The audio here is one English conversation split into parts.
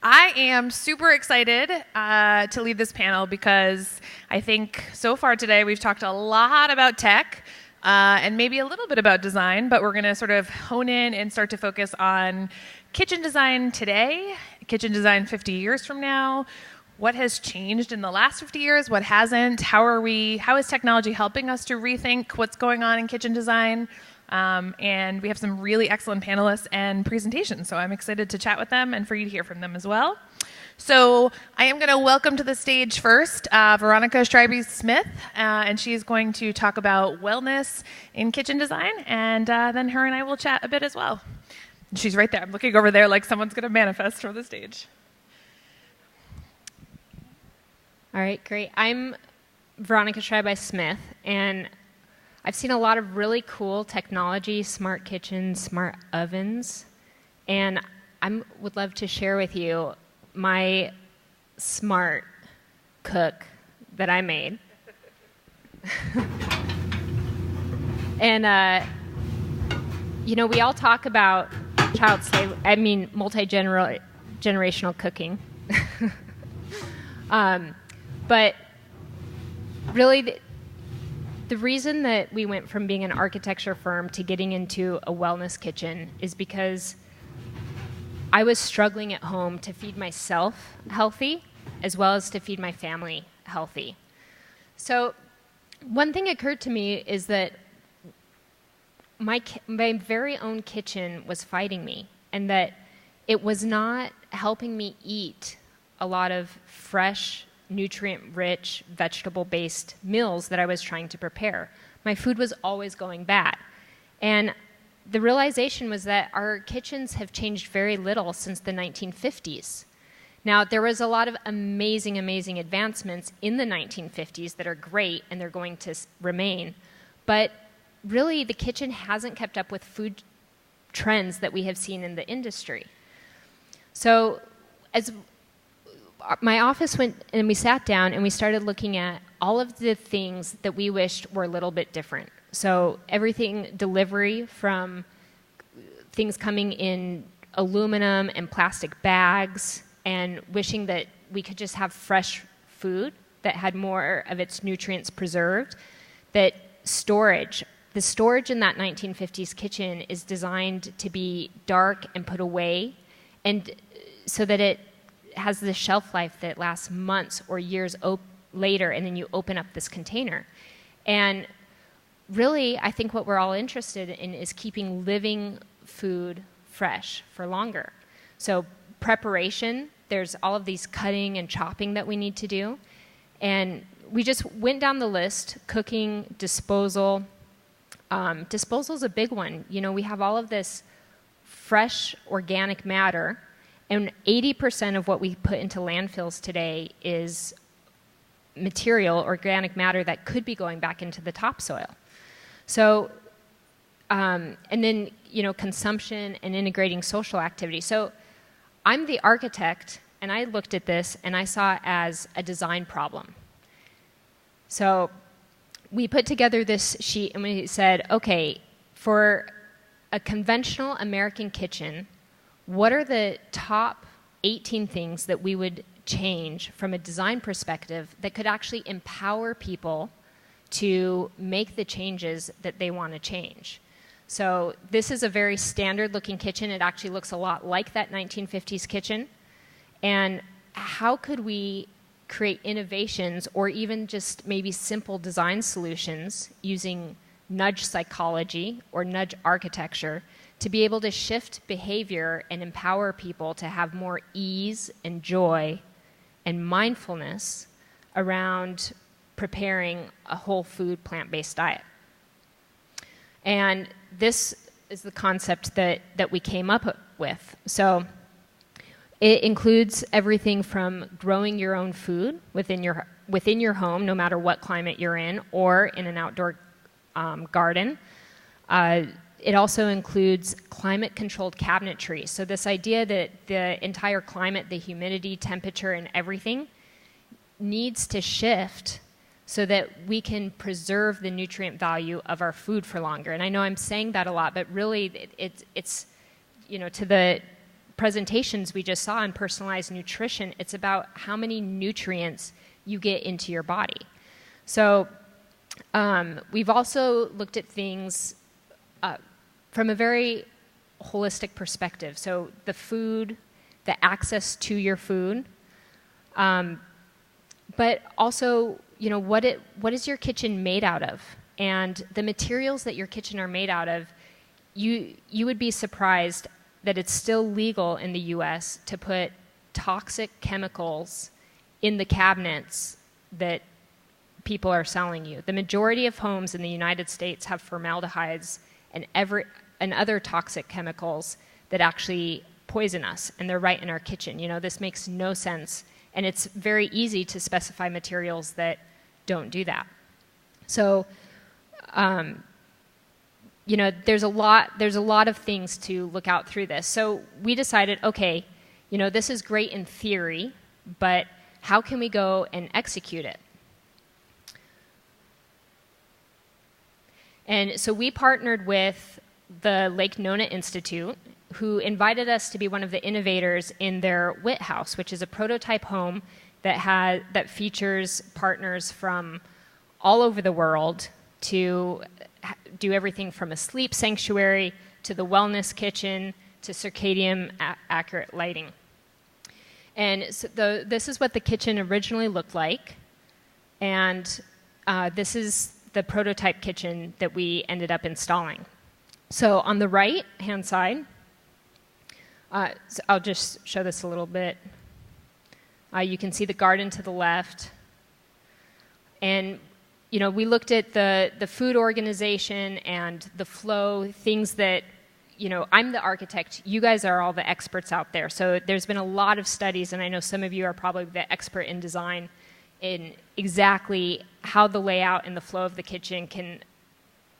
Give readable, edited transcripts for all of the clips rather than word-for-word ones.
I am super excited to lead this panel because I think so far today we've talked a lot about tech and maybe a little bit about design, but we're going to sort of hone in and start to focus on kitchen design today, kitchen design 50 years from now. What has changed in the last 50 years? What hasn't? How is technology helping us to rethink what's going on in kitchen design? And we have some really excellent panelists and presentations, so I'm excited to chat with them and for you to hear from them as well. So I am going to welcome to the stage first Veronica Schreibeis Smith, and she's going to talk about wellness in kitchen design, and then her and I will chat a bit as well. She's right there. I'm looking over there like someone's going to manifest from the stage. All right, great. I'm Veronica Schreibeis Smith, and I've seen a lot of really cool technology, smart kitchens, smart ovens, and I would love to share with you my smart cook that I made. And, we all talk about multi-generational cooking. But really, the reason that we went from being an architecture firm to getting into a wellness kitchen is because I was struggling at home to feed myself healthy as well as to feed my family healthy. So one thing occurred to me is that my very own kitchen was fighting me, and that it was not helping me eat a lot of fresh, nutrient-rich, vegetable-based meals that I was trying to prepare. My food was always going bad. And the realization was that our kitchens have changed very little since the 1950s. Now, there was a lot of amazing, amazing advancements in the 1950s that are great, and they're going to remain. But really, the kitchen hasn't kept up with food trends that we have seen in the industry. So as my office went and we sat down and we started looking at all of the things that we wished were a little bit different. So everything delivery, from things coming in aluminum and plastic bags, and wishing that we could just have fresh food that had more of its nutrients preserved. That the storage in that 1950s kitchen is designed to be dark and put away, and so that it has this shelf life that lasts months or years later, and then you open up this container. And really, I think what we're all interested in is keeping living food fresh for longer. So preparation, there's all of these cutting and chopping that we need to do. And we just went down the list: cooking, disposal. Disposal is a big one. We have all of this fresh organic matter, and 80% of what we put into landfills today is material, organic matter, that could be going back into the topsoil. So, and then, consumption and integrating social activity. So I'm the architect, and I looked at this, and I saw it as a design problem. So we put together this sheet, and we said, okay, for a conventional American kitchen, what are the top 18 things that we would change from a design perspective that could actually empower people to make the changes that they want to change? So this is a very standard-looking kitchen. It actually looks a lot like that 1950s kitchen. And how could we create innovations, or even just maybe simple design solutions using nudge psychology or nudge architecture to be able to shift behavior and empower people to have more ease and joy and mindfulness around preparing a whole food, plant-based diet? And this is the concept that we came up with. So it includes everything from growing your own food within your home, no matter what climate you're in, or in an outdoor garden. It also includes climate-controlled cabinetry. So this idea that the entire climate, the humidity, temperature, and everything needs to shift so that we can preserve the nutrient value of our food for longer. And I know I'm saying that a lot, but really it's to the presentations we just saw in personalized nutrition, it's about how many nutrients you get into your body. So we've also looked at things from a very holistic perspective. So the food, the access to your food, but also, what is your kitchen made out of? And the materials that your kitchen are made out of, you would be surprised that it's still legal in the US to put toxic chemicals in the cabinets that people are selling you. The majority of homes in the United States have formaldehydes and other toxic chemicals that actually poison us, and they're right in our kitchen. This makes no sense, and it's very easy to specify materials that don't do that. So, there's a lot of things to look out through this. So we decided, okay, this is great in theory, but how can we go and execute it? And so we partnered with the Lake Nona Institute, who invited us to be one of the innovators in their WIT house, which is a prototype home that features partners from all over the world to do everything from a sleep sanctuary to the wellness kitchen to circadian accurate lighting. And so this is what the kitchen originally looked like, and this is the prototype kitchen that we ended up installing. So on the right-hand side, so I'll just show this a little bit. You can see the garden to the left. And, we looked at the food organization and the flow, things that, I'm the architect. You guys are all the experts out there. So there's been a lot of studies, and I know some of you are probably the expert in design in exactly how the layout and the flow of the kitchen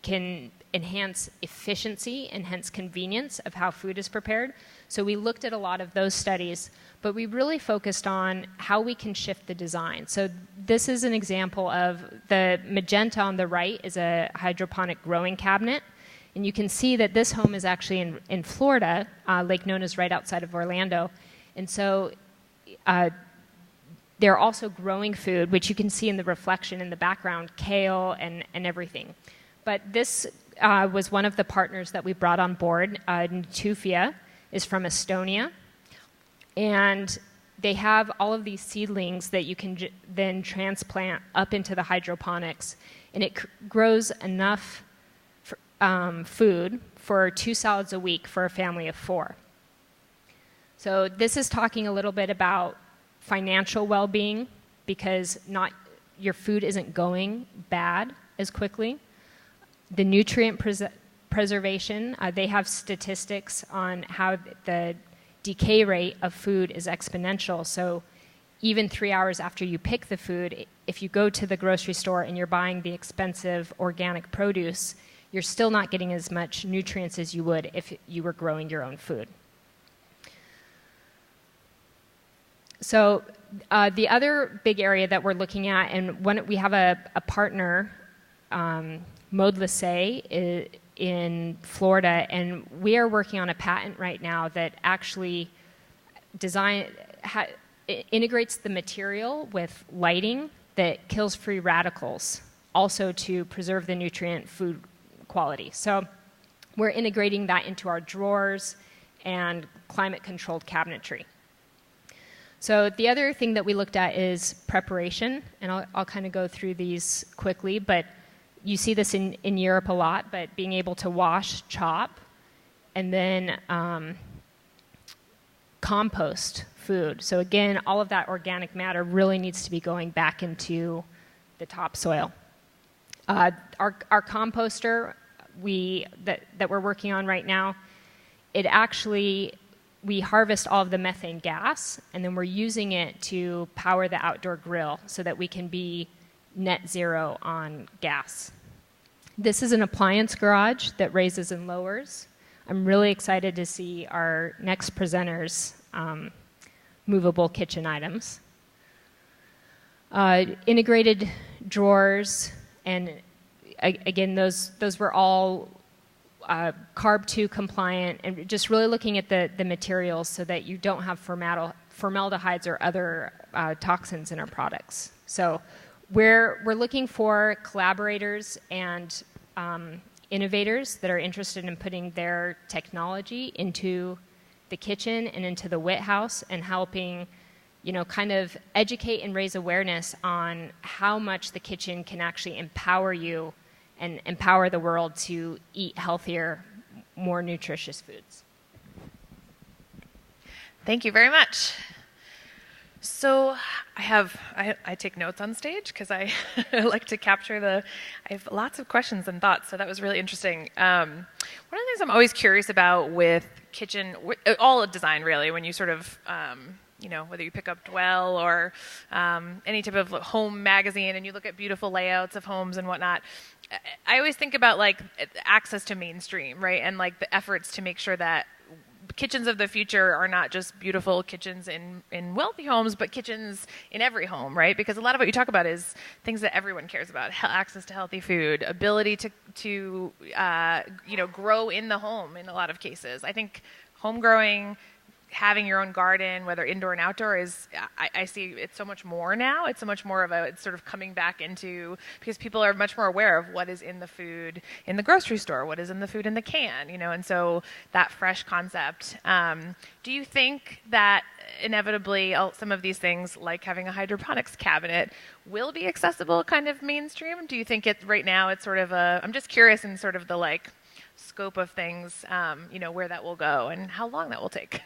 can enhance efficiency and hence convenience of how food is prepared. So we looked at a lot of those studies, but we really focused on how we can shift the design. So this is an example of the magenta on the right is a hydroponic growing cabinet. And you can see that this home is actually in Florida. Lake Nona is right outside of Orlando. And so they're also growing food, which you can see in the reflection in the background, kale and everything. But this was one of the partners that we brought on board. Natufia is from Estonia. And they have all of these seedlings that you can then transplant up into the hydroponics. And it grows enough food for 2 salads a week for a family of 4. So this is talking a little bit about financial well-being, because your food isn't going bad as quickly. The nutrient preservation, they have statistics on how the decay rate of food is exponential. So even 3 hours after you pick the food, if you go to the grocery store and you're buying the expensive organic produce, you're still not getting as much nutrients as you would if you were growing your own food. So the other big area that we're looking at, and we have a partner, Modularity, in Florida, and we are working on a patent right now that actually integrates the material with lighting that kills free radicals, also to preserve the nutrient food quality. So we're integrating that into our drawers and climate-controlled cabinetry. So the other thing that we looked at is preparation, and I'll kind of go through these quickly, but you see this in Europe a lot, but being able to wash, chop, and then compost food. So again, all of that organic matter really needs to be going back into the topsoil. Our composter that we're working on right now, we harvest all of the methane gas, and then we're using it to power the outdoor grill so that we can be net zero on gas. This is an appliance garage that raises and lowers. I'm really excited to see our next presenters' movable kitchen items. Integrated drawers, and again, those were all carb 2 compliant, and just really looking at the materials so that you don't have formaldehydes or other toxins in our products. So we're looking for collaborators and innovators that are interested in putting their technology into the kitchen and into the wit house and helping, kind of educate and raise awareness on how much the kitchen can actually empower you and empower the world to eat healthier, more nutritious foods. Thank you very much. So I take notes on stage because I like to capture I have lots of questions and thoughts, so that was really interesting. One of the things I'm always curious about with kitchen, all design really, when you sort of, whether you pick up Dwell or any type of home magazine and you look at beautiful layouts of homes and whatnot, I always think about like access to mainstream, right? And like the efforts to make sure that kitchens of the future are not just beautiful kitchens in wealthy homes, but kitchens in every home, right? Because a lot of what you talk about is things that everyone cares about: access to healthy food, ability to grow in the home. In a lot of cases, I think home growing, having your own garden, whether indoor and outdoor, is, I see it's so much more now. It's so much more of it's sort of coming back into, because people are much more aware of what is in the food in the grocery store, what is in the food in the can, and so that fresh concept. Do you think that inevitably some of these things, like having a hydroponics cabinet, will be accessible kind of mainstream? Do you think right now it's sort of I'm just curious in sort of the scope of things, where that will go and how long that will take.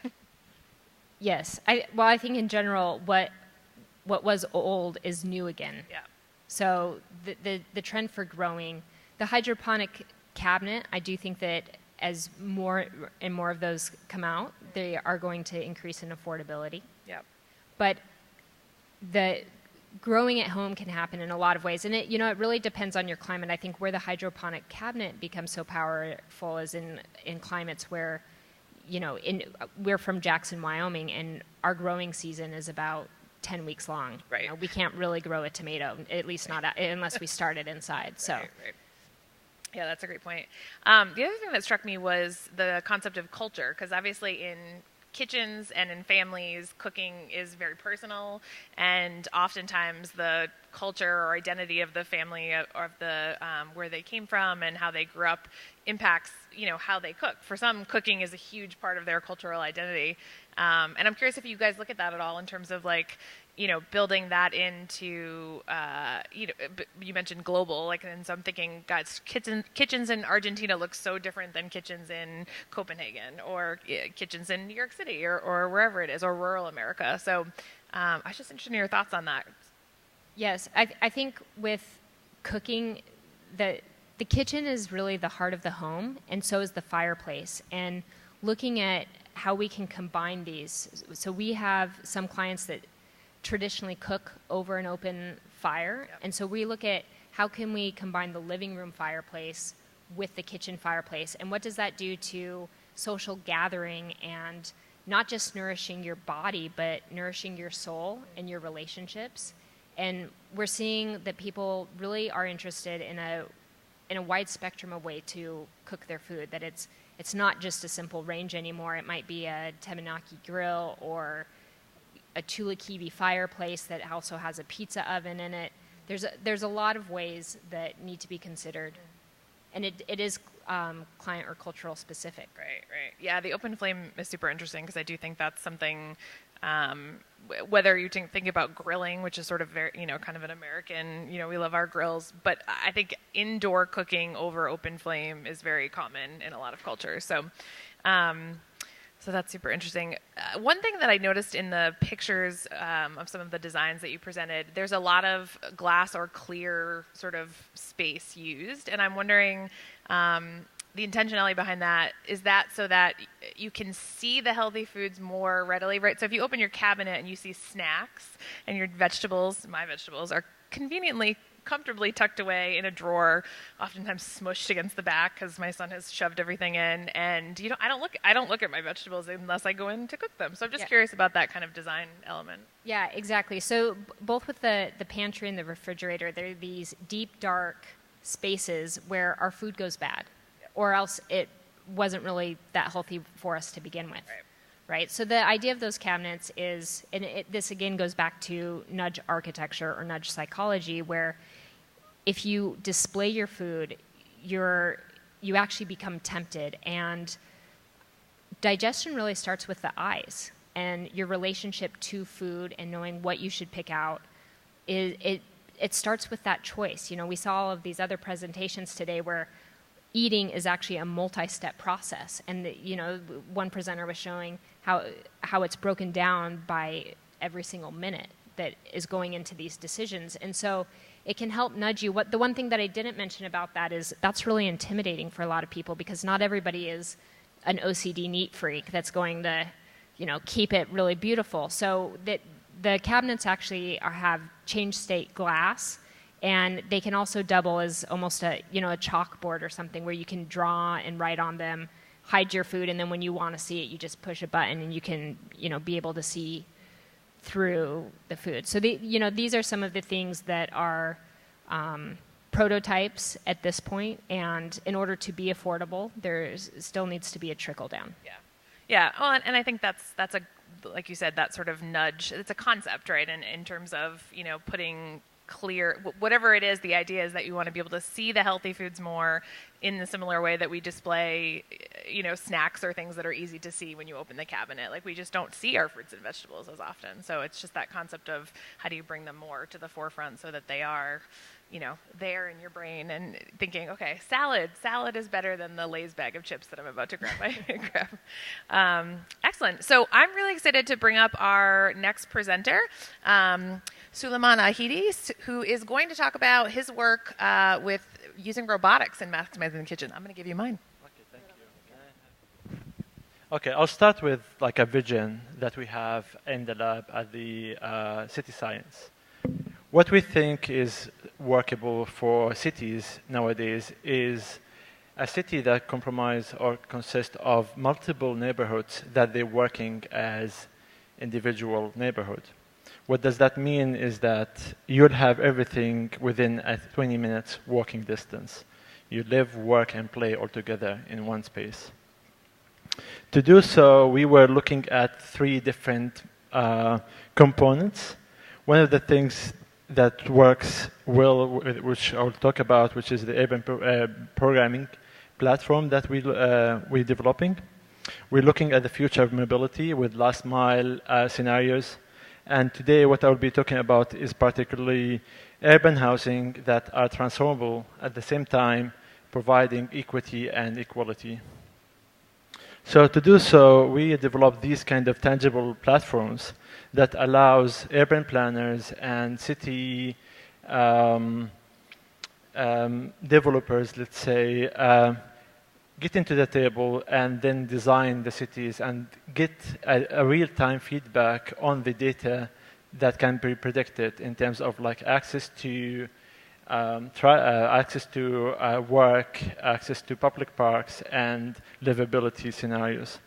Yes. I think in general, what was old is new again. Yeah. So the trend for growing, the hydroponic cabinet, I do think that as more and more of those come out, they are going to increase in affordability. Yeah. But the growing at home can happen in a lot of ways, and it really depends on your climate. I think where the hydroponic cabinet becomes so powerful is in climates where, we're from Jackson, Wyoming, and our growing season is about 10 weeks long. Right. We can't really grow a tomato, at least not unless we start it inside. So. Right. Yeah, that's a great point. The other thing that struck me was the concept of culture, because obviously in kitchens and in families, cooking is very personal, and oftentimes the culture or identity of the family or of the where they came from and how they grew up impacts how they cook. For some, cooking is a huge part of their cultural identity, and I'm curious if you guys look at that at all in terms of building that into you mentioned global, and so I'm thinking, guys, kitchens in Argentina look so different than kitchens in Copenhagen or kitchens in New York City or wherever it is, or rural America. So I was just interested in your thoughts on that. Yes, I think with cooking, the kitchen is really the heart of the home, and so is the fireplace. And looking at how we can combine these. So we have some clients that traditionally cook over an open fire. Yep. And so we look at how can we combine the living room fireplace with the kitchen fireplace, and what does that do to social gathering and not just nourishing your body, but nourishing your soul and your relationships. And we're seeing that people really are interested in a wide spectrum of way to cook their food, that it's not just a simple range anymore. It might be a teppanyaki grill or a chulakibi fireplace that also has a pizza oven in it. There's a lot of ways that need to be considered, and it is client or cultural specific. Right. Yeah, the open flame is super interesting because I do think that's something. Whether you think about grilling, which is sort of very, kind of an American, we love our grills, but I think indoor cooking over open flame is very common in a lot of cultures. So that's super interesting. One thing that I noticed in the pictures of some of the designs that you presented, there's a lot of glass or clear sort of space used, and I'm wondering the intentionality behind that. Is that so that you can see the healthy foods more readily, right? So if you open your cabinet and you see snacks and your vegetables, my vegetables are conveniently, comfortably tucked away in a drawer, oftentimes smushed against the back because my son has shoved everything in, and I don't look at my vegetables unless I go in to cook them. So I'm just curious about that kind of design element. Yeah, exactly. So both with the pantry and the refrigerator, there are these deep, dark spaces where our food goes bad. or else it wasn't really that healthy for us to begin with. Right? So the idea of those cabinets is, and this again goes back to nudge architecture or nudge psychology, where if you display your food, you actually become tempted. And digestion really starts with the eyes, and your relationship to food and knowing what you should pick out, it starts with that choice. We saw all of these other presentations today where eating is actually a multi-step process, and one presenter was showing how it's broken down by every single minute that is going into these decisions. And so it can help nudge you. The one thing that I didn't mention about that is that's really intimidating for a lot of people, because not everybody is an OCD neat freak that's going to keep it really beautiful. So that the cabinets actually have change state glass, and they can also double as almost a chalkboard or something where you can draw and write on them, hide your food, and then when you want to see it, you just push a button and you can be able to see through the food. So these are some of the things that are prototypes at this point, and in order to be affordable, there still needs to be a trickle down. Yeah. Well, and I think that's a, like you said, that sort of nudge. It's a concept, right? And in terms of putting clear, whatever it is, the idea is that you want to be able to see the healthy foods more in the similar way that we display, snacks or things that are easy to see when you open the cabinet. Like, we just don't see our fruits and vegetables as often. So it's just that concept of how do you bring them more to the forefront so that they are, there in your brain and thinking, okay, salad is better than the Lay's bag of chips that I'm about to grab. Excellent. So I'm really excited to bring up our next presenter, Suleiman Alhadidi, who is going to talk about his work with using robotics and maximizing the kitchen. I'm going to give you mine. Okay, thank you. Okay, I'll start with a vision that we have in the lab at the City Science. What we think is workable for cities nowadays is a city that compromises or consists of multiple neighborhoods that they're working as individual neighborhood. What does that mean is that you'll have everything within a 20 minutes walking distance. You live, work, and play all together in one space. To do so, we were looking at 3 different components. One of the things that works well, which I'll talk about, which is the urban programming platform that we're developing. We're looking at the future of mobility with last mile scenarios. And today what I'll be talking about is particularly urban housing that are transformable at the same time providing equity and equality. So to do so, we developed these kind of tangible platforms that allows urban planners and city developers, let's say, get into the table and then design the cities and get a real-time feedback on the data that can be predicted in terms of access to work, access to public parks, and livability scenarios.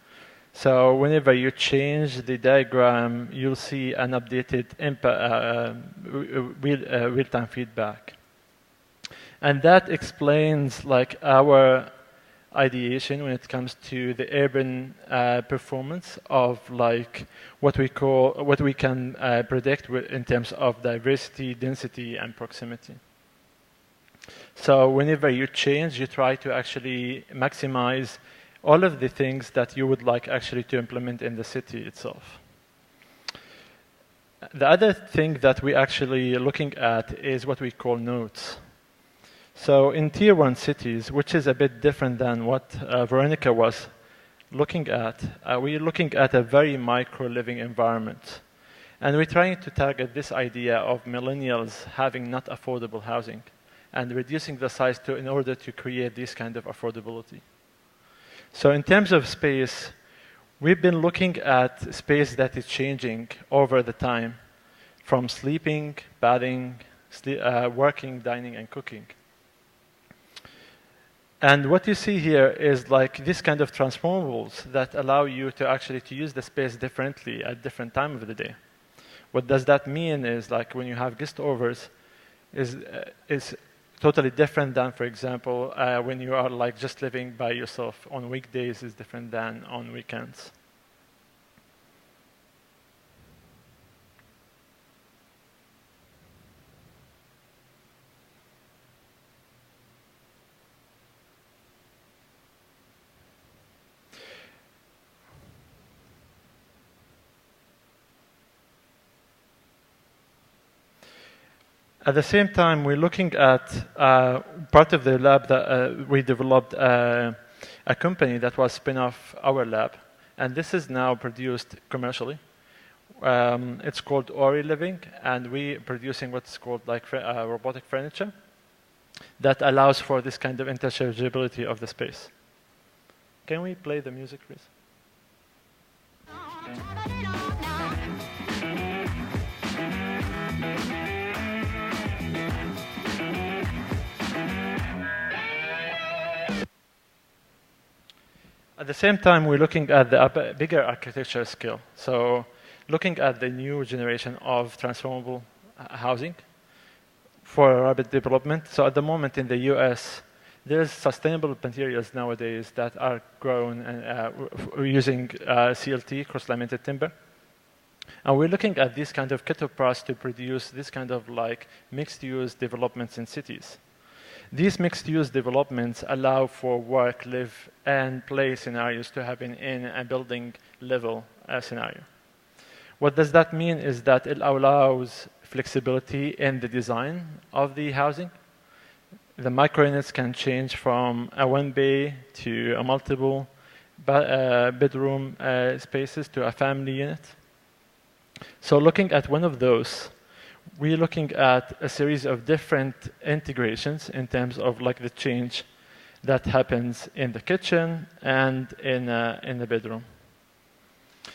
So whenever you change the diagram, you'll see an updated real-time feedback. And that explains our ideation when it comes to the urban performance of what we can predict in terms of diversity, density, and proximity. So whenever you change, you try to actually maximize all of the things that you would like actually to implement in the city itself. The other thing that we're actually looking at is what we call nodes. So in Tier 1 cities, which is a bit different than what Veronica was looking at, we're looking at a very micro living environment. And we're trying to target this idea of millennials having not affordable housing and reducing the size in order to create this kind of affordability. So in terms of space, we've been looking at space that is changing over the time, from sleeping, bathing, working, dining, and cooking. And what you see here is this kind of transformables that allow you to actually use the space differently at different time of the day. What does that mean is when you have guest overs, is totally different than, for example, when you are like just living by yourself on weekdays is different than on weekends. At the same time, we're looking at part of the lab that we developed a company that was spin-off our lab, and this is now produced commercially. It's called Ori Living, and we're producing what's called like robotic furniture that allows for this kind of interchangeability of the space. Can we play the music, please? At the same time, we're looking at the bigger architecture scale. So looking at the new generation of transformable housing for rapid development. So at the moment in the US, there's sustainable materials nowadays that are grown and using CLT, cross-laminated timber. And we're looking at this kind of ketopras to produce this kind of like mixed-use developments in cities. These mixed-use developments allow for work, live, and play scenarios to happen in a building level scenario. What does that mean is that it allows flexibility in the design of the housing. The micro-units can change from a one bay to a multiple bedroom spaces to a family unit. So looking at one of those, we're looking at a series of different integrations in terms of like the change that happens in the kitchen and in the bedroom.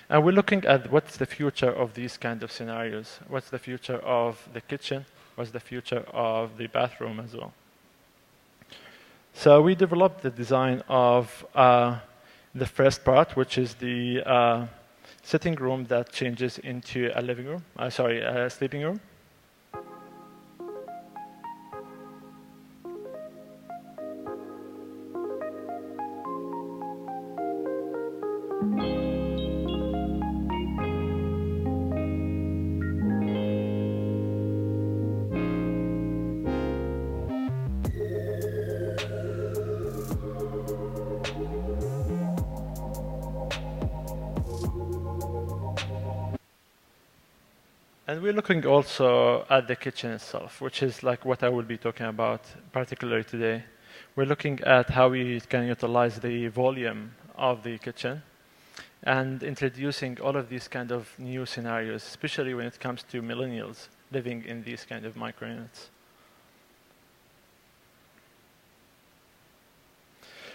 And we're looking at what's the future of these kind of scenarios. What's the future of the kitchen? What's the future of the bathroom as well? So we developed the design of the first part, which is the sitting room that changes into a living room, a sleeping room. And we're looking also at the kitchen itself, which is like what I will be talking about particularly today. We're looking at how we can utilize the volume of the kitchen and introducing all of these kind of new scenarios, especially when it comes to millennials living in these kind of micro units.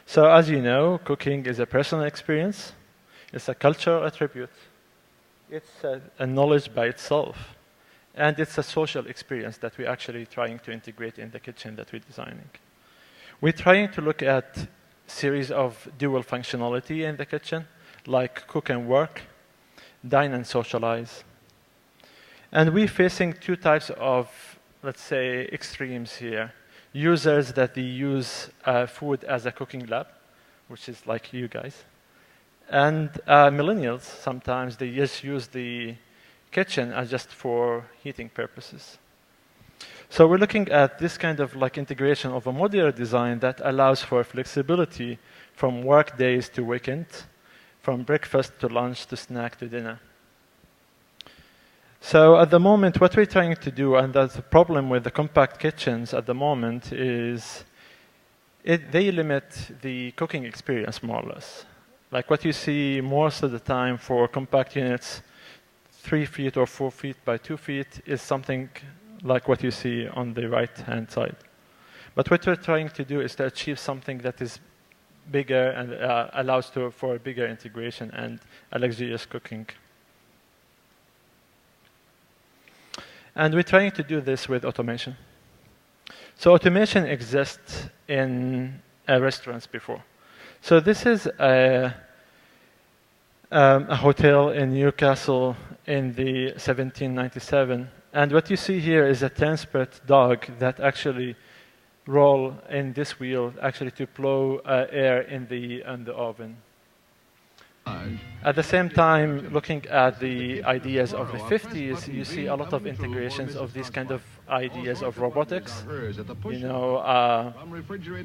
So as you know, cooking is a personal experience. It's a cultural attribute. It's a knowledge by itself. And it's a social experience that we're actually trying to integrate in the kitchen that we're designing. We're trying to look at series of dual functionality in the kitchen, like cook and work, dine and socialize. And we're facing two types of, let's say, extremes here. Users that they use food as a cooking lab, which is like you guys. And millennials, sometimes they just use the kitchen as just for heating purposes. So we're looking at this kind of like integration of a modular design that allows for flexibility from work days to weekend, from breakfast to lunch to snack to dinner. So at the moment, what we're trying to do, and that's the problem with the compact kitchens at the moment, is they limit the cooking experience more or less. Like what you see most of the time for compact units, 3 feet or 4 feet by 2 feet is something like what you see on the right-hand side. But what we're trying to do is to achieve something that is bigger and allows for bigger integration and a luxurious cooking. And we're trying to do this with automation. So automation exists in restaurants before. So this is a hotel in Newcastle in the 1797. And what you see here is a transport dog that actually role in this wheel actually to blow air in the oven. At the same time, looking at the ideas of the 50s, you see a lot of integrations of these kind of ideas of robotics. You know,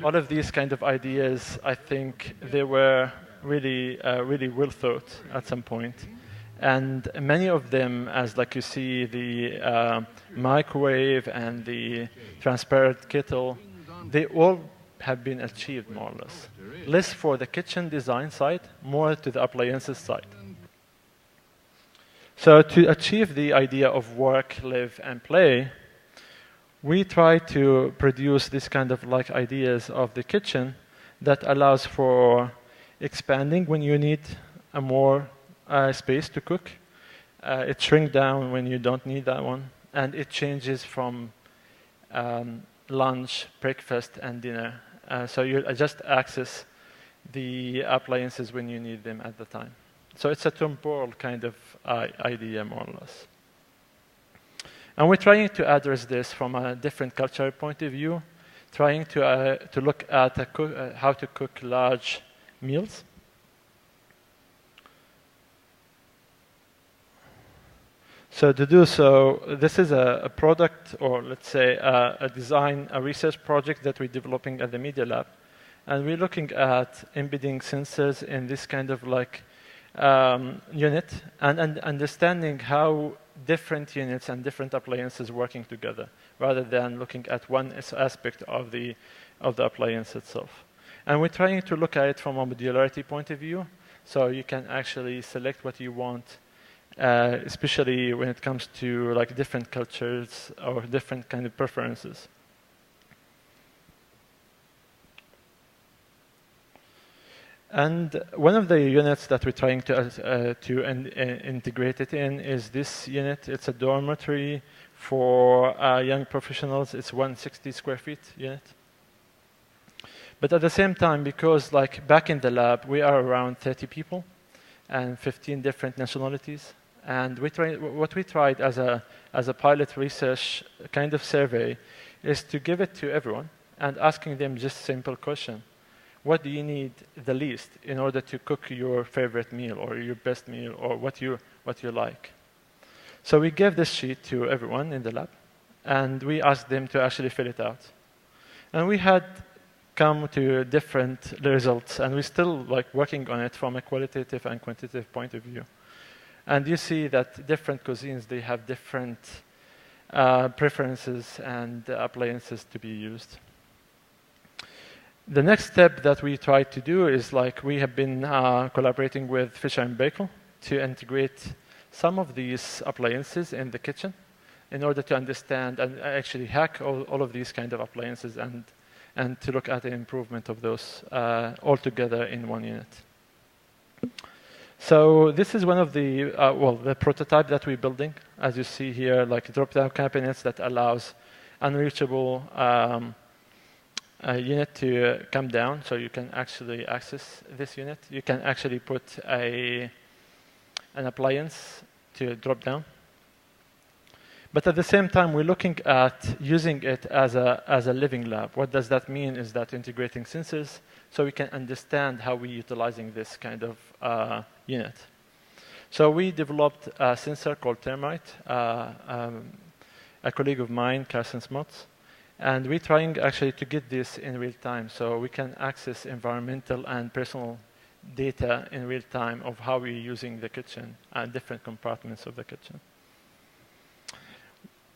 all of these kind of ideas, I think they were really, really well thought at some point. And many of them, as like you see the microwave and the transparent kettle, they all have been achieved more or less. Less for the kitchen design side, more to the appliances side. So to achieve the idea of work, live, and play, we try to produce this kind of like ideas of the kitchen that allows for expanding when you need a more space to cook. It shrinks down when you don't need that one. And it changes from lunch, breakfast, and dinner. So you just access the appliances when you need them at the time. So it's a temporal kind of idea, more or less. And we're trying to address this from a different cultural point of view, trying to look at how to cook large meals. So to do so, this is a product, or let's say a design, a research project that we're developing at the Media Lab. And we're looking at embedding sensors in this kind of like unit and understanding how different units and different appliances working together, rather than looking at one aspect of the appliance itself. And we're trying to look at it from a modularity point of view, so you can actually select what you want, especially when it comes to like different cultures or different kind of preferences. And one of the units that we're trying to integrate it in is this unit. It's a dormitory for young professionals. It's 160 square feet unit. But at the same time, because like back in the lab, we are around 30 people and 15 different nationalities. And what we tried as a pilot research kind of survey is to give it to everyone and asking them just simple question. What do you need the least in order to cook your favorite meal or your best meal or what you like? So we gave this sheet to everyone in the lab, and we asked them to actually fill it out. And we had come to different results, and we're still like working on it from a qualitative and quantitative point of view. And you see that different cuisines, they have different preferences and appliances to be used. The next step that we try to do is like we have been collaborating with Fisher & Baykel to integrate some of these appliances in the kitchen in order to understand and actually hack all of these kind of appliances and to look at the improvement of those all together in one unit. So this is one of the, the prototype that we're building. As you see here, like drop-down cabinets that allows unreachable unit to come down, so you can actually access this unit. You can actually put an appliance to drop down. But at the same time, we're looking at using it as a living lab. What does that mean is that integrating sensors so we can understand how we're utilizing this kind of unit. So we developed a sensor called Termite, a colleague of mine, Carson Smuts. And we're trying actually to get this in real time so we can access environmental and personal data in real time of how we're using the kitchen and different compartments of the kitchen.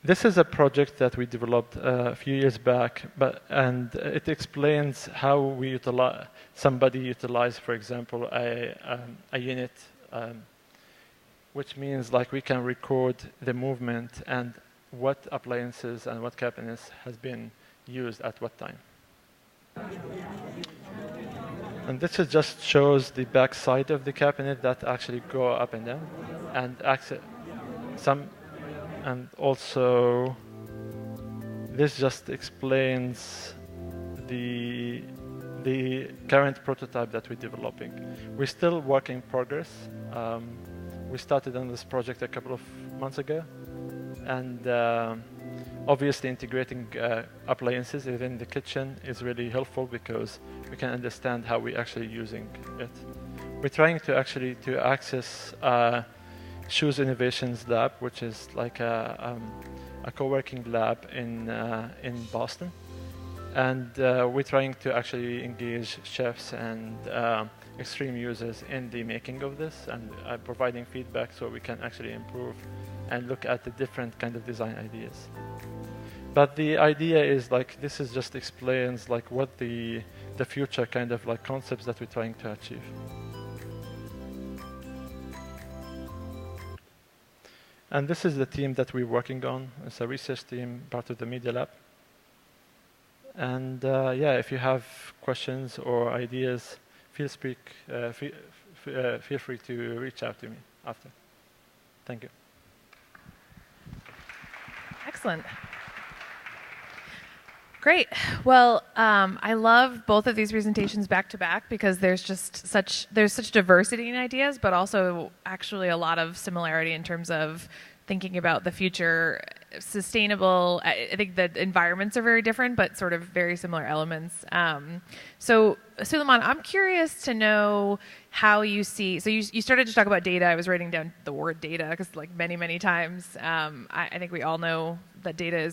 This is a project that we developed a few years back, and it explains how somebody utilize, for example, a unit, which means like we can record the movement and what appliances and what cabinets has been used at what time. And this just shows the back side of the cabinet that actually go up and down, and and also this just explains the current prototype that we're developing. We're still work in progress. We started on this project a couple of months ago, and Obviously, integrating appliances within the kitchen is really helpful because we can understand how we're actually using it. We're trying to actually access Shoes Innovations Lab, which is like a co-working lab in Boston, and we're trying to actually engage chefs and extreme users in the making of this and providing feedback so we can actually improve and look at the different kind of design ideas. But the idea is like this is just explains like what the future kind of like concepts that we're trying to achieve. And this is the team that we're working on. It's a research team, part of the Media Lab. And yeah, if you have questions or ideas, feel free to reach out to me after. Thank you. Excellent. Great. Well, I love both of these presentations back to back because there's such diversity in ideas, but also actually a lot of similarity in terms of thinking about the future, sustainable. I think the environments are very different, but sort of very similar elements. So, Suleiman, I'm curious to know how you see. So you started to talk about data. I was writing down the word data because, like many times, I think we all know that data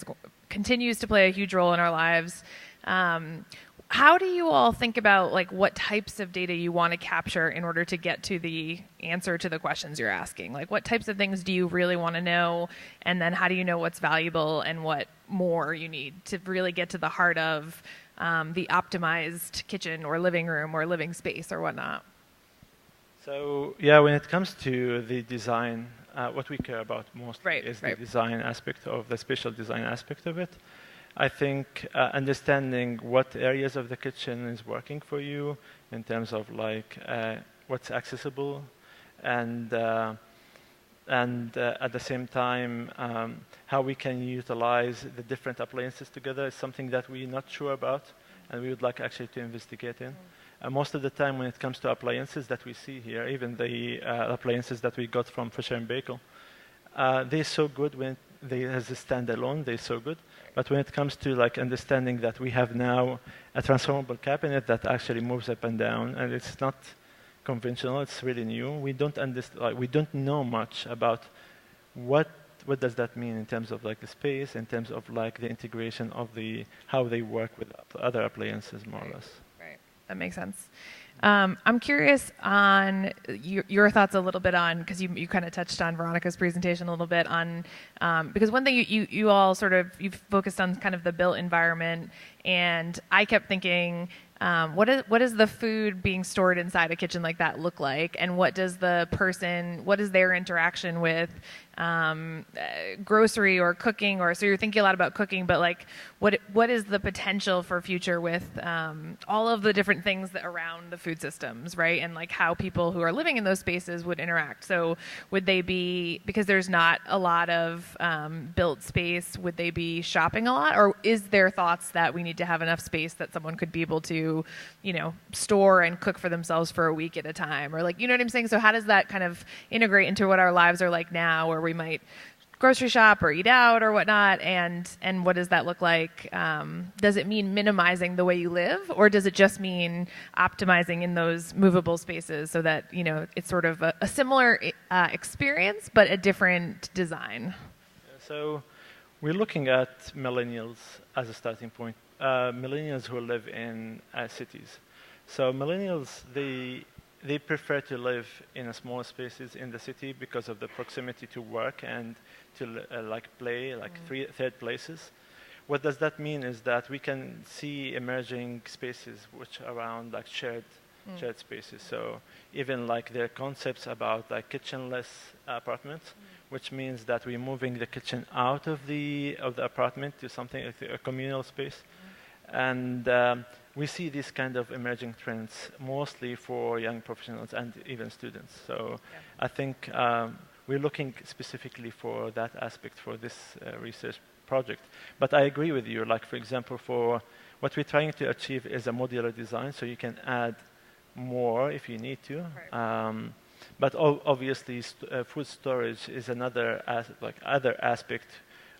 continues to play a huge role in our lives. How do you all think about like what types of data you want to capture in order to get to the answer to the questions you're asking? Like what types of things do you really want to know? And then how do you know what's valuable and what more you need to really get to the heart of the optimized kitchen or living room or living space or whatnot? So yeah, when it comes to the design, what we care about most is the design aspect of the spatial design aspect of it. I think understanding what areas of the kitchen is working for you in terms of like what's accessible, and at the same time how we can utilize the different appliances together is something that we're not sure about, and we would like actually to investigate in. Most of the time when it comes to appliances that we see here, even the appliances that we got from Fisher & Baykel, they're so good when they as a standalone, they're so good. But when it comes to like understanding that we have now a transformable cabinet that actually moves up and down, and it's not conventional, it's really new. We don't understand, we don't know much about what does that mean in terms of like the space, in terms of like the integration of how they work with other appliances, more or less. Right, that makes sense. I'm curious on your thoughts a little bit on, because you kind of touched on Veronica's presentation a little bit on, because one thing you all you've focused on kind of the built environment, and I kept thinking, what is the food being stored inside a kitchen like that look like, and what is their interaction with grocery or cooking, or so you're thinking a lot about cooking, but like what is the potential for future with all of the different things that around the food systems, right? And like how people who are living in those spaces would interact. So would they be, because there's not a lot of built space, would they be shopping a lot, or is there thoughts that we need to have enough space that someone could be able to, store and cook for themselves for a week at a time, or like, you know what I'm saying? So how does that kind of integrate into what our lives are like now, where we might grocery shop or eat out or whatnot, and what does that look like? Does it mean minimizing the way you live, or does it just mean optimizing in those movable spaces so that it's sort of a similar experience but a different design? So we're looking at millennials as a starting point, millennials who live in cities. So millennials, they prefer to live in small spaces in the city because of the proximity to work and to play, third places. What does that mean is that we can see emerging spaces which are around like shared spaces. So even like their concepts about like kitchenless apartments, which means that we're moving the kitchen out of the apartment to something like a communal space. And we see these kind of emerging trends mostly for young professionals and even students. So I think we're looking specifically for that aspect for this research project. But I agree with you, like for example, for what we're trying to achieve is a modular design, so you can add more if you need to. Right. But obviously food storage is another other aspect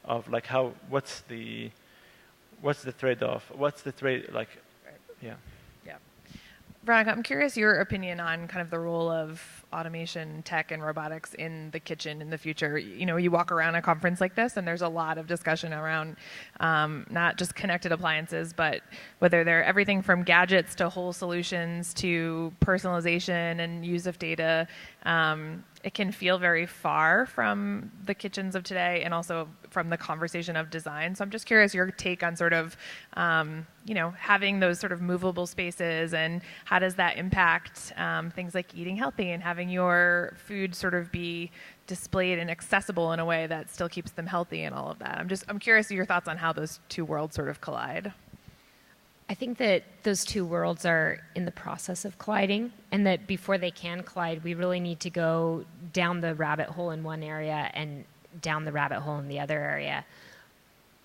of like what's the trade-off? What's the trade like? Right. Yeah. Yeah. Veronica, I'm curious your opinion on kind of the role of automation, tech, and robotics in the kitchen in the future. You know, you walk around a conference like this, and there's a lot of discussion around not just connected appliances, but whether they're everything from gadgets to whole solutions to personalization and use of data. It can feel very far from the kitchens of today and also from the conversation of design. So I'm just curious your take on sort of, you know, having those sort of movable spaces and how does that impact things like eating healthy and having your food sort of be displayed and accessible in a way that still keeps them healthy and all of that. I'm curious your thoughts on how those two worlds sort of collide. I think that those two worlds are in the process of colliding, and that before they can collide, we really need to go down the rabbit hole in one area and down the rabbit hole in the other area.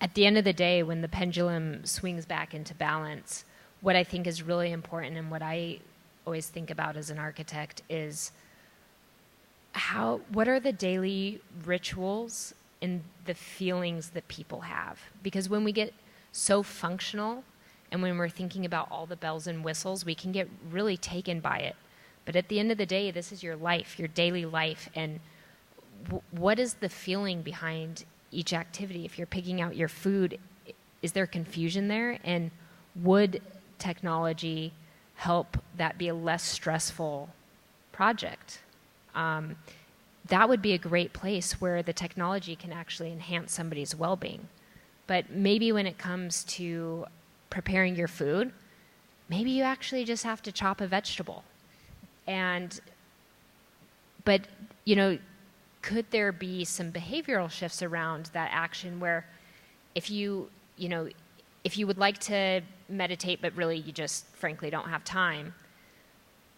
At the end of the day, when the pendulum swings back into balance, what I think is really important and what I always think about as an architect is what are the daily rituals and the feelings that people have? Because when we get so functional, and when we're thinking about all the bells and whistles, we can get really taken by it. But at the end of the day, this is your life, your daily life. And what is the feeling behind each activity? If you're picking out your food, is there confusion there? And would technology help that be a less stressful project? That would be a great place where the technology can actually enhance somebody's well-being. But maybe when it comes to preparing your food, maybe you actually just have to chop a vegetable. But, you know, could there be some behavioral shifts around that action where if you would like to meditate, but really you just frankly don't have time,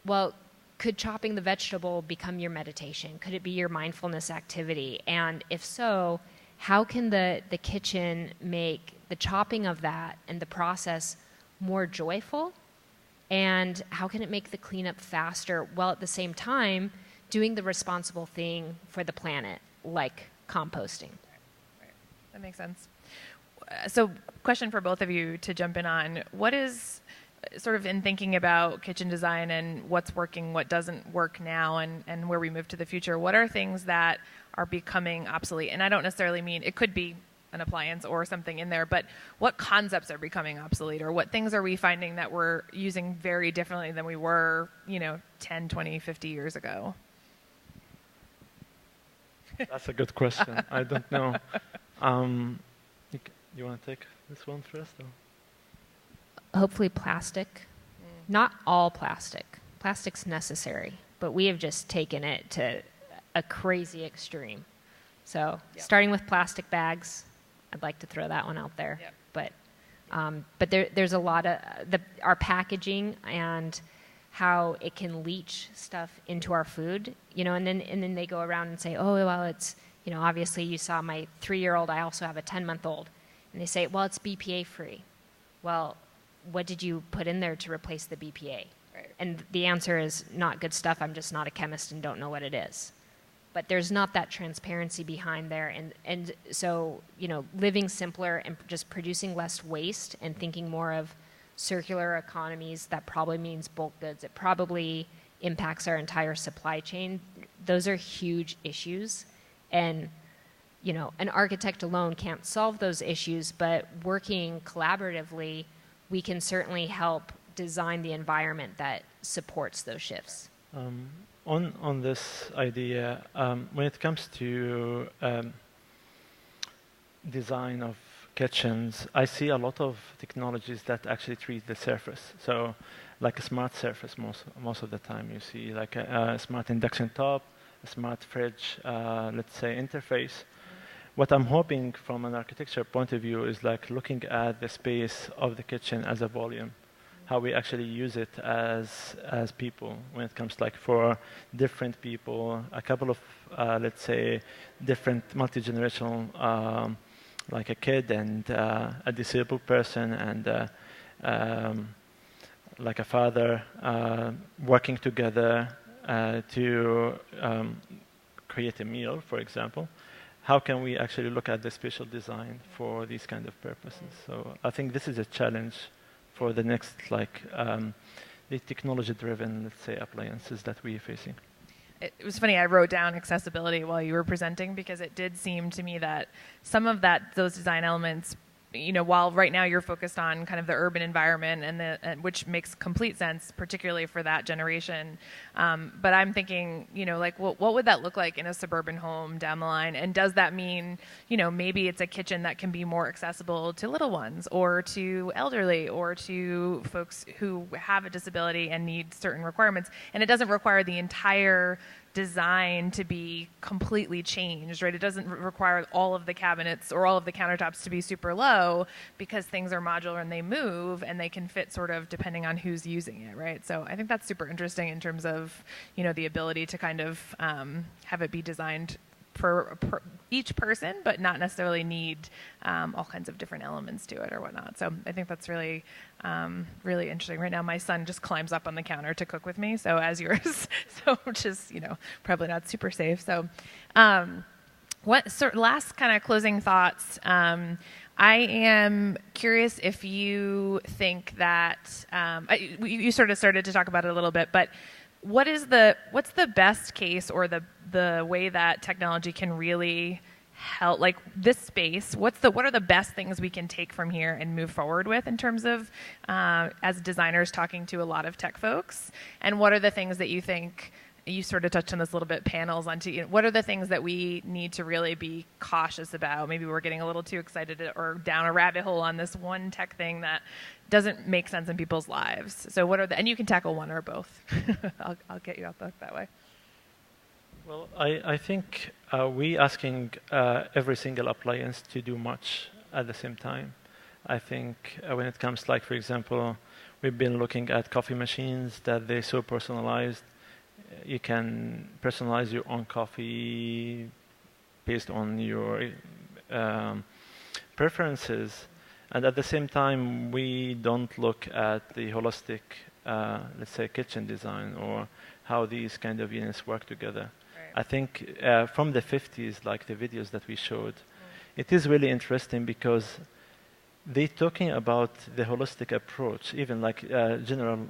well, could chopping the vegetable become your meditation? Could it be your mindfulness activity? And if so, how can the kitchen make the chopping of that and the process more joyful? And how can it make the cleanup faster while at the same time doing the responsible thing for the planet, like composting? Right. That makes sense. So question for both of you to jump in on. What is sort of in thinking about kitchen design and what's working, what doesn't work now, and where we move to the future, what are things that are becoming obsolete? And I don't necessarily mean, it could be an appliance or something in there, but what concepts are becoming obsolete, or what things are we finding that we're using very differently than we were, 10, 20, 50 years ago? That's a good question. I don't know. You want to take this one first? Or? Hopefully plastic. Not all plastic. Plastic's necessary, but we have just taken it to a crazy extreme. So starting with plastic bags, I'd like to throw that one out there. Yep. But there's a lot of our packaging and how it can leach stuff into our food, and then they go around and say, oh, well, it's, obviously you saw my 3-year-old, I also have a 10-month-old. And they say, well, it's BPA free. Well, what did you put in there to replace the BPA? Right. And the answer is not good stuff. I'm just not a chemist and don't know what it is. But there's not that transparency behind there. And so, living simpler and just producing less waste and thinking more of circular economies, that probably means bulk goods. It probably impacts our entire supply chain. Those are huge issues. And, an architect alone can't solve those issues, but working collaboratively, we can certainly help design the environment that supports those shifts. On this idea, when it comes to design of kitchens, I see a lot of technologies that actually treat the surface. So, like a smart surface, most of the time you see like a smart induction top, a smart fridge, let's say interface. What I'm hoping from an architecture point of view is like looking at the space of the kitchen as a volume. How we actually use it as people when it comes like for different people, a couple of let's say different multi-generational, like a kid and a disabled person and like a father working together to create a meal, for example. how can we actually look at the spatial design for these kind of purposes? So I think this is a challenge for the next, the technology-driven, let's say, appliances that we are facing. It was funny, I wrote down accessibility while you were presenting because it did seem to me that some of those design elements, while right now you're focused on kind of the urban environment and which makes complete sense, particularly for that generation. But I'm thinking, what would that look like in a suburban home down the line? And does that mean, maybe it's a kitchen that can be more accessible to little ones or to elderly or to folks who have a disability and need certain requirements, and it doesn't require the entire design to be completely changed, right? It doesn't require all of the cabinets or all of the countertops to be super low because things are modular and they move and they can fit sort of depending on who's using it, right? So I think that's super interesting in terms of, the ability to kind of have it be designed for each person, but not necessarily need all kinds of different elements to it or whatnot. So I think that's really, really interesting. Right now, my son just climbs up on the counter to cook with me, so as yours, so which is probably not super safe. So, last kind of closing thoughts. I am curious if you think that you sort of started to talk about it a little bit, but what's the best case or the way that technology can really help, like this space? What are the best things we can take from here and move forward with in terms of as designers talking to a lot of tech folks? And what are the things that you think, you sort of touched on this a little bit, panels onto, what are the things that we need to really be cautious about? Maybe we're getting a little too excited or down a rabbit hole on this one tech thing that doesn't make sense in people's lives. So and you can tackle one or both. I'll get you out that way. Well, I think we asking every single appliance to do much at the same time. I think when it comes, like, for example, we've been looking at coffee machines that they're so personalized. You can personalize your own coffee based on your preferences. And at the same time, we don't look at the holistic, let's say, kitchen design or how these kind of units work together. Right. I think from the 50s, like the videos that we showed, it is really interesting because they're talking about the holistic approach, even like General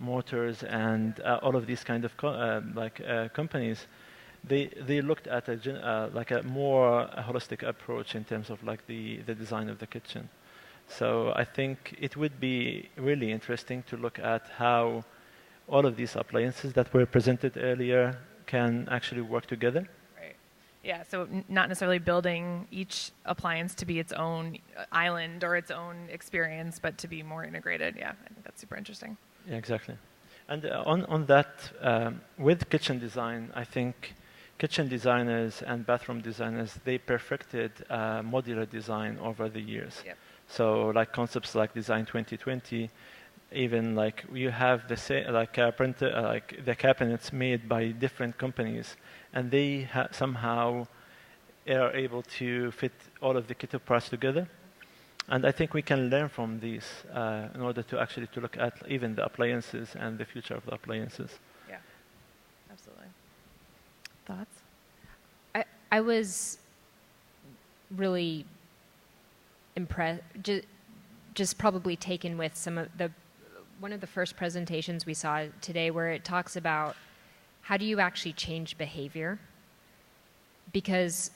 Motors and all of these kind of companies. They looked at a more holistic approach in terms of like the design of the kitchen. So I think it would be really interesting to look at how all of these appliances that were presented earlier can actually work together. Right. Yeah, so not necessarily building each appliance to be its own island or its own experience, but to be more integrated. Yeah, I think that's super interesting. Yeah, exactly. And on that, with kitchen design, I think kitchen designers and bathroom designers, they perfected modular design over the years. Yep. So like concepts like Design 2020, even like you have the cabinets made by different companies, and they somehow are able to fit all of the kitchen parts together. And I think we can learn from these in order to actually look at even the appliances and the future of the appliances. Yeah, absolutely. Thoughts? I was really impressed, just probably taken with one of the first presentations we saw today where it talks about how do you actually change behavior? Because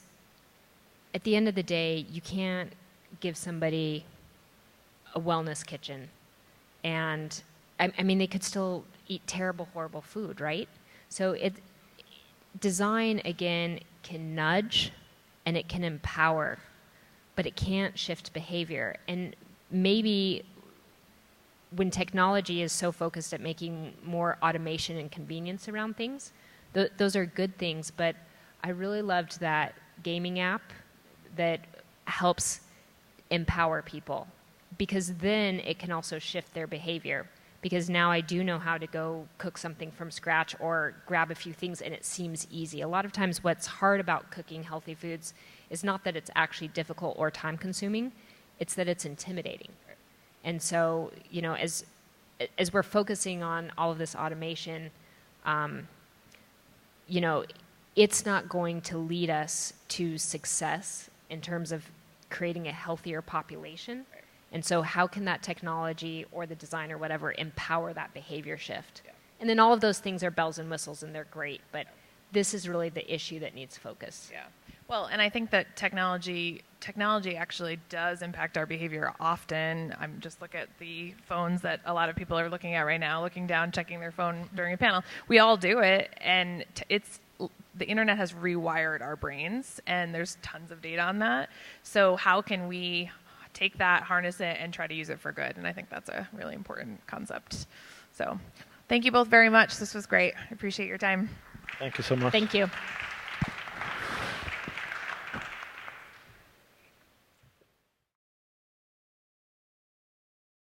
at the end of the day, you can't give somebody a wellness kitchen and I mean they could still eat terrible, horrible food, right? So design again can nudge and it can empower, but it can't shift behavior. And maybe when technology is so focused at making more automation and convenience around things, those are good things, but I really loved that gaming app that helps empower people, because then it can also shift their behavior, because now I do know how to go cook something from scratch or grab a few things and it seems easy. A lot of times what's hard about cooking healthy foods is not that it's actually difficult or time consuming, it's that it's intimidating. And so, you know, as we're focusing on all of this automation, you know, it's not going to lead us to success in terms of creating a healthier population. Right. And so how can that technology or the design or whatever empower that behavior shift? Yeah. And then all of those things are bells and whistles, and they're great, but this is really the issue that needs focus. Yeah. Well, and I think that technology actually does impact our behavior often. I'm just look at the phones that a lot of people are looking at right now, looking down, checking their phone during a panel. We all do it, and the internet has rewired our brains, and there's tons of data on that. So how can we take that, harness it, and try to use it for good? And I think that's a really important concept. So thank you both very much. This was great. I appreciate your time. Thank you so much. Thank you.